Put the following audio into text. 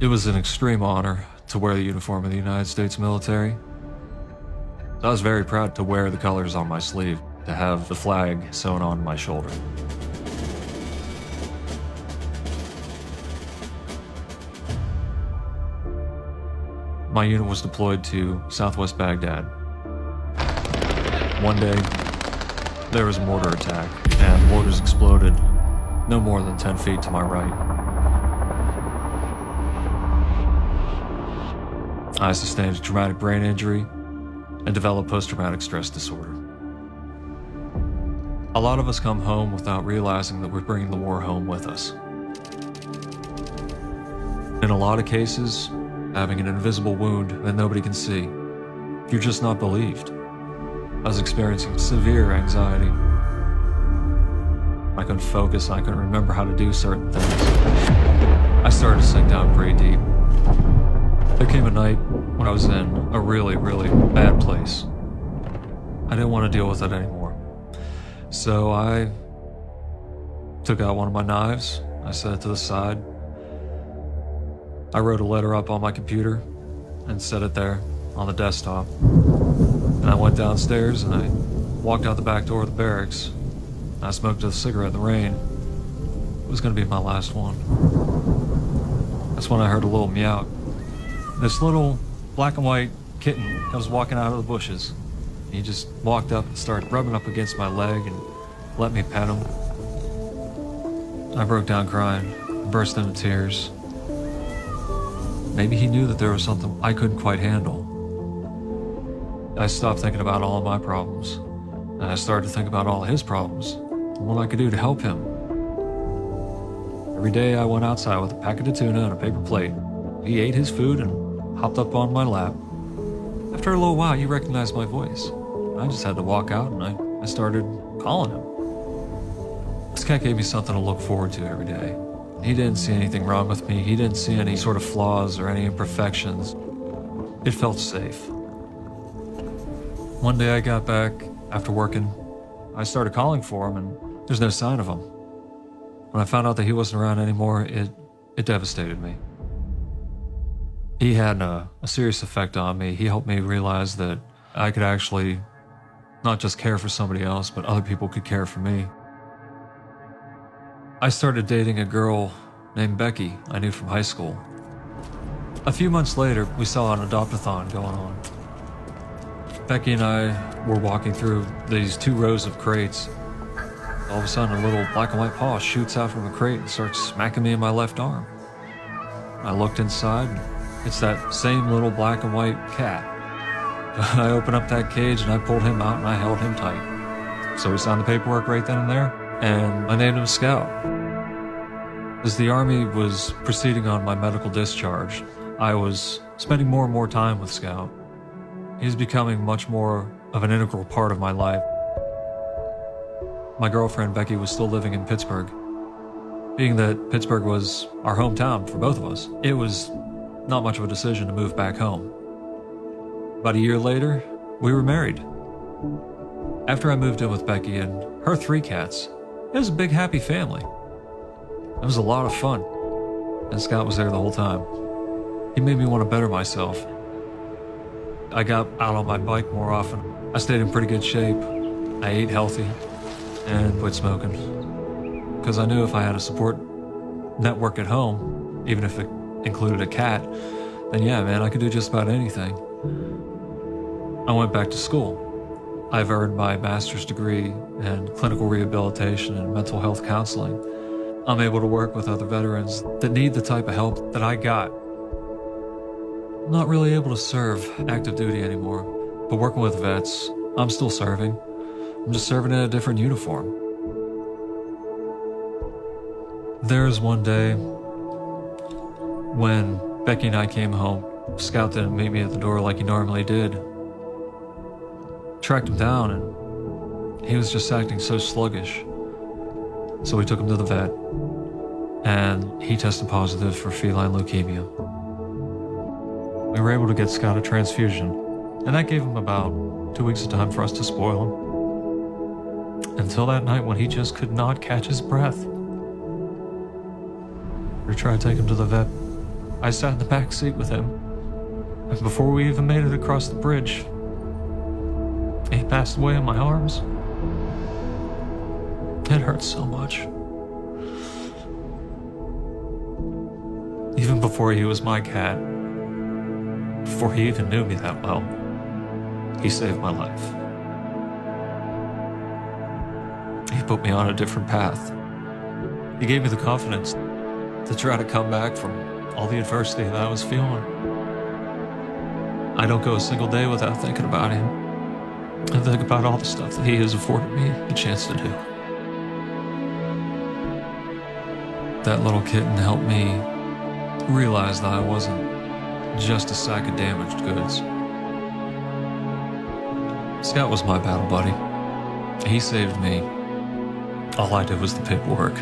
It was an extreme honor to wear the uniform of the United States military. I was very proud to wear the colors on my sleeve, to have the flag sewn on my shoulder. My unit was deployed to southwest Baghdad. One day, there was a mortar attack, and mortars exploded no more than 10 feet to my right. I sustained a traumatic brain injury and developed post-traumatic stress disorder. A lot of us come home without realizing that we're bringing the war home with us. In a lot of cases, having an invisible wound that nobody can see, you're just not believed. I was experiencing severe anxiety. I couldn't focus, I couldn't remember how to do certain things. I started to sink down pretty deep. There came a night when I was in a really, really bad place. I didn't want to deal with it anymore. So I took out one of my knives, I set it to the side. I wrote a letter up on my computer and set it there on the desktop. And I went downstairs and I walked out the back door of the barracks. I smoked a cigarette in the rain. It was going to be my last one. That's when I heard a little meow. This little black and white kitten comes walking out of the bushes. He just walked up and started rubbing up against my leg and let me pet him. I broke down crying, burst into tears. Maybe he knew that there was something I couldn't quite handle. I stopped thinking about all of my problems, and I started to think about all of his problems and what I could do to help him. Every day I went outside with a packet of tuna and a paper plate. He ate his food and hopped up on my lap. After a little while, he recognized my voice. I just had to walk out and I started calling him. This cat gave me something to look forward to every day. He didn't see anything wrong with me. He didn't see any sort of flaws or any imperfections. It felt safe. One day I got back after working. I started calling for him and there's no sign of him. When I found out that he wasn't around anymore, it devastated me. He had a serious effect on me. He helped me realize that I could actually not just care for somebody else, but other people could care for me. I started dating a girl named Becky I knew from high school. A few months later, we saw an adopt-a-thon going on. Becky and I were walking through these 2 rows of crates. All of a sudden, a little black and white paw shoots out from a crate and starts smacking me in my left arm. I looked inside, and it's that same little black and white cat. I opened up that cage and I pulled him out and I held him tight. So we signed the paperwork right then and there, and I named him Scout. As the Army was proceeding on my medical discharge, I was spending more and more time with Scout. He's becoming much more of an integral part of my life. My girlfriend Becky was still living in Pittsburgh. Being that Pittsburgh was our hometown for both of us, it was not much of a decision to move back home. About a year later, we were married. After I moved in with Becky and her 3 cats, it was a big happy family. It was a lot of fun, and Scott was there the whole time. He made me want to better myself. I got out on my bike more often. I stayed in pretty good shape. I ate healthy and quit smoking. Because I knew if I had a support network at home, even if it included a cat, then yeah, man, I could do just about anything. I went back to school. I've earned my master's degree in clinical rehabilitation and mental health counseling. I'm able to work with other veterans that need the type of help that I got. I'm not really able to serve active duty anymore, but working with vets, I'm still serving. I'm just serving in a different uniform. There was one day when Becky and I came home. Scout didn't meet me at the door like he normally did. Tracked him down and he was just acting so sluggish. So we took him to the vet and he tested positive for feline leukemia. We were able to get Scout a transfusion, and that gave him about 2 weeks of time for us to spoil him. Until that night when he just could not catch his breath. We tried to take him to the vet. I sat in the back seat with him, and before we even made it across the bridge, he passed away in my arms. It hurt so much. Even before he was my cat, before he even knew me that well, he saved my life. He put me on a different path. He gave me the confidence to try to come back from all the adversity that I was feeling. I don't go a single day without thinking about him. I think about all the stuff that he has afforded me the chance to do. That little kitten helped me realize that I wasn't just a sack of damaged goods. Scott was my battle buddy. He saved me. All I did was the paperwork.